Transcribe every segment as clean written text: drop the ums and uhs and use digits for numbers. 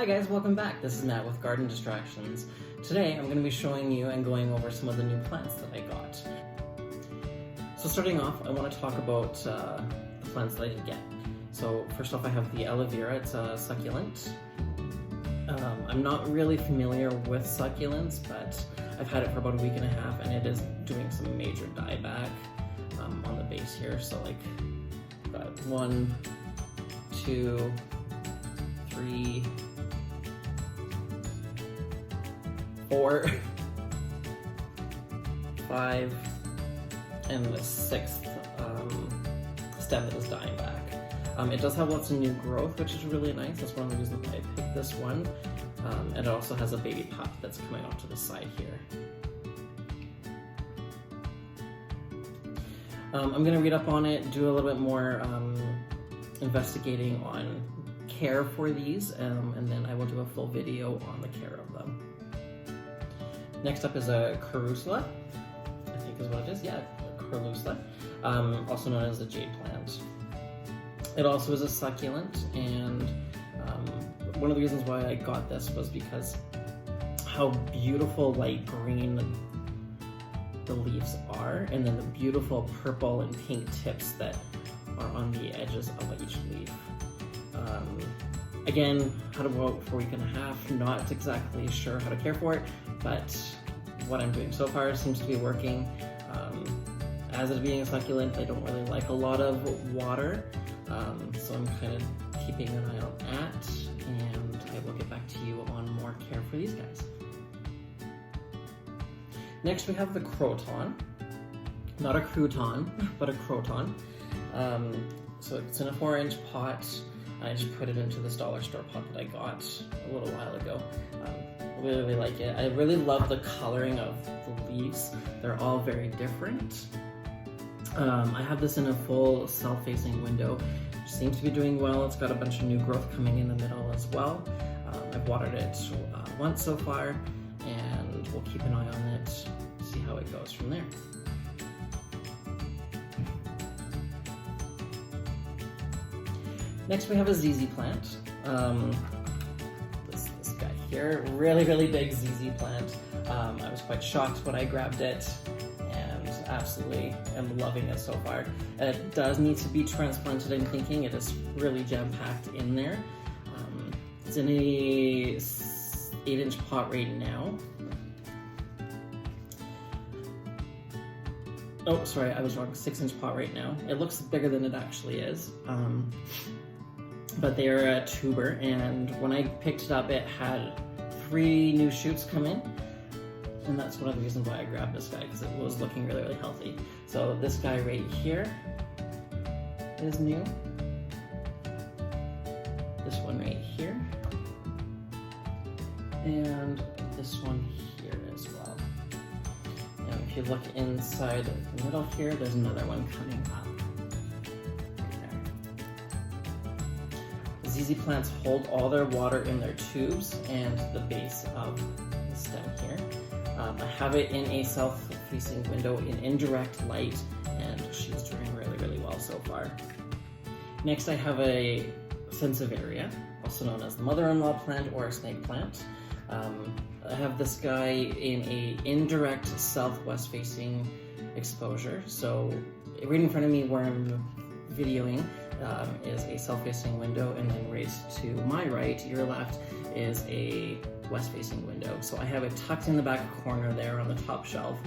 Hi guys, welcome back. This is Matt with Garden Distractions. Today I'm going to be showing you and going over some of the new plants that I got. So starting off, I want to talk about the plants that I did get. So first off, I have the aloe vera. It's a succulent. I'm not really familiar with succulents, but I've had it for about a week and a half and it is doing some major dieback on the base here. So like, got 1, 2, 3, 4, 5, and the 6th stem that is dying back. It does have lots of new growth, which is really nice. That's one of the reasons why I picked this one. And it also has a baby pup that's coming off to the side here. I'm going to read up on it, do a little bit more investigating on care for these, and then I will do a full video on the care of them. Next up is a Carucula, I think is what it is. Yeah, Carucula, also known as the jade plant. It also is a succulent, and one of the reasons why I got this was because how beautiful light green the leaves are, and then the beautiful purple and pink tips that are on the edges of each leaf. Again, had about for a week and a half, not exactly sure how to care for it, but what I'm doing so far seems to be working. As it being a succulent, I don't really like a lot of water, so I'm kind of keeping an eye on that, and I will get back to you on more care for these guys. Next we have the Croton. Not a crouton, but a Croton. So it's in a 4-inch pot. I just put it into this dollar store pot that I got a little while ago. I really like it. I really love the coloring of the leaves. They're all very different. I have this in a full south-facing window. It seems to be doing well. It's got a bunch of new growth coming in the middle as well. I've watered it once so far, and we'll keep an eye on it, see how it goes from there. Next we have a ZZ plant. This guy here, really big ZZ plant. I was quite shocked when I grabbed it, and absolutely am loving it so far. It does need to be transplanted, I'm thinking. It is really jam-packed in there. It's in a 8-inch pot right now. Oh, sorry, I was wrong. 6-inch pot right now. It looks bigger than it actually is. But they're a tuber, and when I picked it up, it had 3 new shoots come in, and that's one of the reasons why I grabbed this guy, because it was looking really healthy. So this guy right here is new. This one right here, and this one here as well. Now if you look inside the middle here, there's another one coming up. ZZ plants hold all their water in their tubes and the base of the stem here. I have it in a south-facing window in indirect light, and she's doing really well so far. Next I have a Sansevieria, also known as the mother-in-law plant or a snake plant. I have this guy in a indirect southwest-facing exposure. So right in front of me where I'm videoing is a south-facing window, and then right to my right, your left, is a west-facing window. So I have it tucked in the back corner there on the top shelf.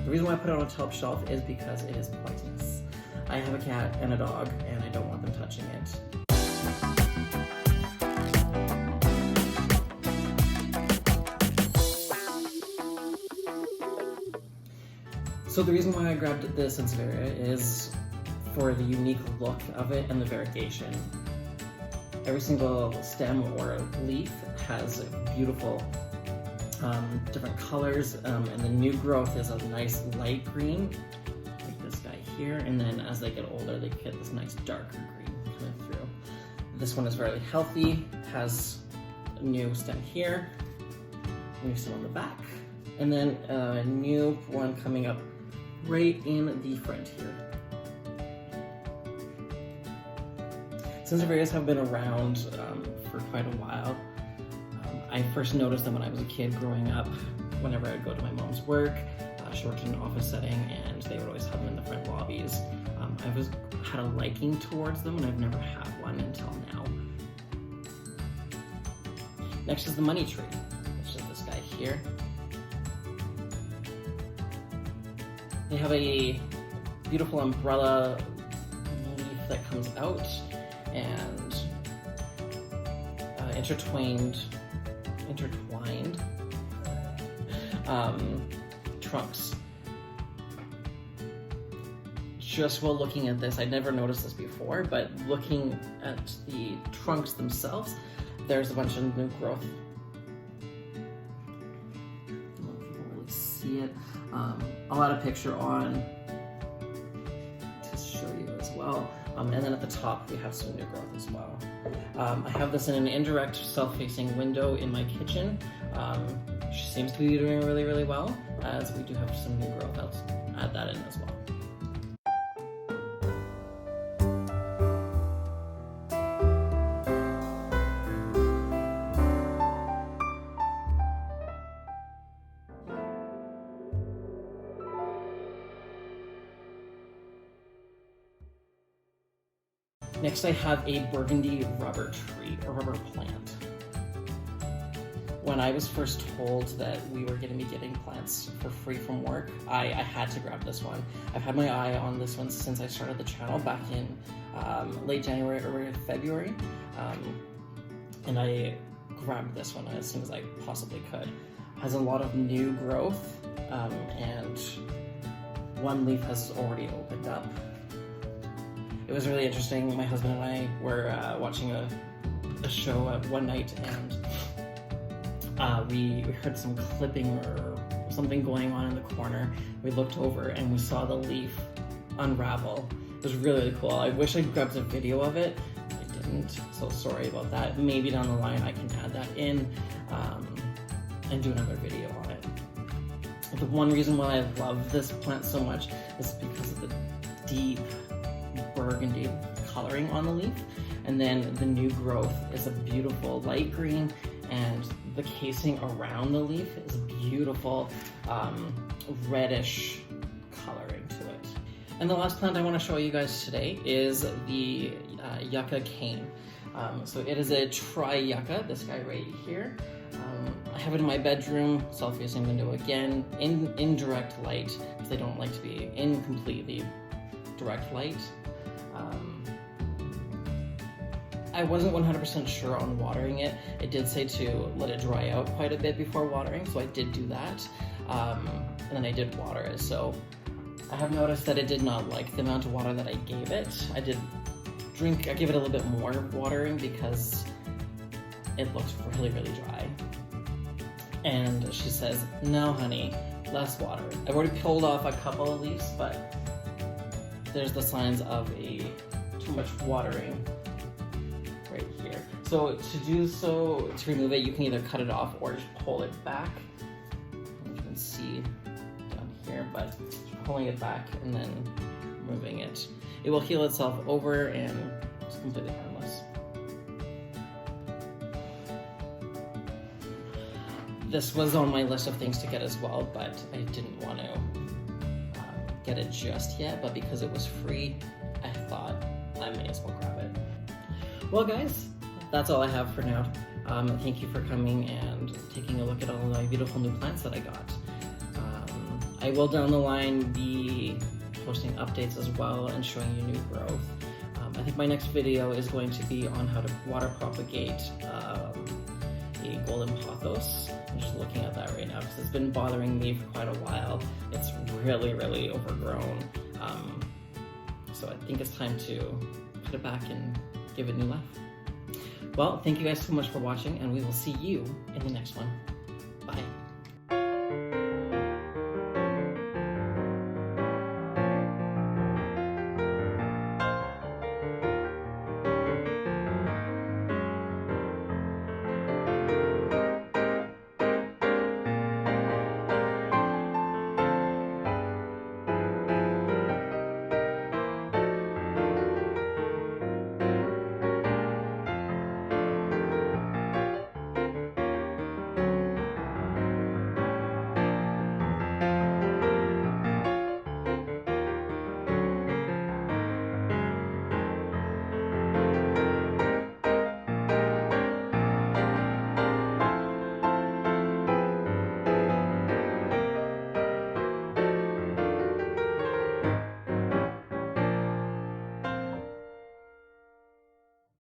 The reason why I put it on the top shelf is because it is poisonous. I have a cat and a dog, and I don't want them touching it. So the reason why I grabbed the Sansevieria is for the unique look of it and the variegation. Every single stem or leaf has beautiful different colors, and the new growth is a nice light green, like this guy here, and then as they get older they get this nice darker green coming through. This one is very healthy, has a new stem here, new stem on the back, and then a new one coming up right in the front here. Sansevierias have been around for quite a while. I first noticed them when I was a kid growing up, whenever I'd go to my mom's work. She worked in an office setting, and they would always have them in the front lobbies. I had a liking towards them, and I've never had one until now. Next is the money tree, which is this guy here. They have a beautiful umbrella leaf that comes out, and intertwined trunks. Just while looking at this, I'd never noticed this before, but looking at the trunks themselves, there's a bunch of new growth. I don't know if you can really see it. I'll add a picture on to show you as well. And then at the top, we have some new growth as well. I have this in an indirect self-facing window in my kitchen. She seems to be doing really, really well, as we do have some new growth. I'll add that in as well. Next, I have a Burgundy rubber tree, or rubber plant. When I was first told that we were going to be getting plants for free from work, I had to grab this one. I've had my eye on this one since I started the channel back in late January or February, and I grabbed this one as soon as I possibly could. It has a lot of new growth, and one leaf has already opened up. It was really interesting. My husband and I were watching a show one night, and we heard some clipping or something going on in the corner. We looked over and we saw the leaf unravel. It was really, really cool. I wish I'd grabbed a video of it. I didn't, so sorry about that. Maybe down the line I can add that in and do another video on it. The one reason why I love this plant so much is because of the deep burgundy coloring on the leaf, and then the new growth is a beautiful light green, and the casing around the leaf is beautiful reddish coloring to it. And the last plant I want to show you guys today is the Yucca cane. So it is a tri-Yucca, this guy right here. I have it in my bedroom, south-facing window again, in indirect light, because I don't like to be in completely direct light. I wasn't 100% sure on watering it. It did say to let it dry out quite a bit before watering, so I did do that. And then I did water it. So I have noticed that it did not like the amount of water that I gave it. I gave it a little bit more watering because it looked really, really dry. And she says, no honey, less water. I've already pulled off a couple of leaves, but there's the signs of too much watering right here. So to remove it, you can either cut it off or just pull it back. You can see down here, but pulling it back and then removing it. It will heal itself over and it's completely harmless. This was on my list of things to get as well, but I didn't want to get it just yet, but because it was free, I thought I may as well grab it. Well guys, that's all I have for now. Thank you for coming and taking a look at all of my beautiful new plants that I got. I will down the line be posting updates as well and showing you new growth. I think my next video is going to be on how to water propagate a golden pothos. I'm just looking at that right now because it's been bothering me for quite a while. It's really, really overgrown. So I think it's time to put it back and give it new life. Well, thank you guys so much for watching, and we will see you in the next one. Bye.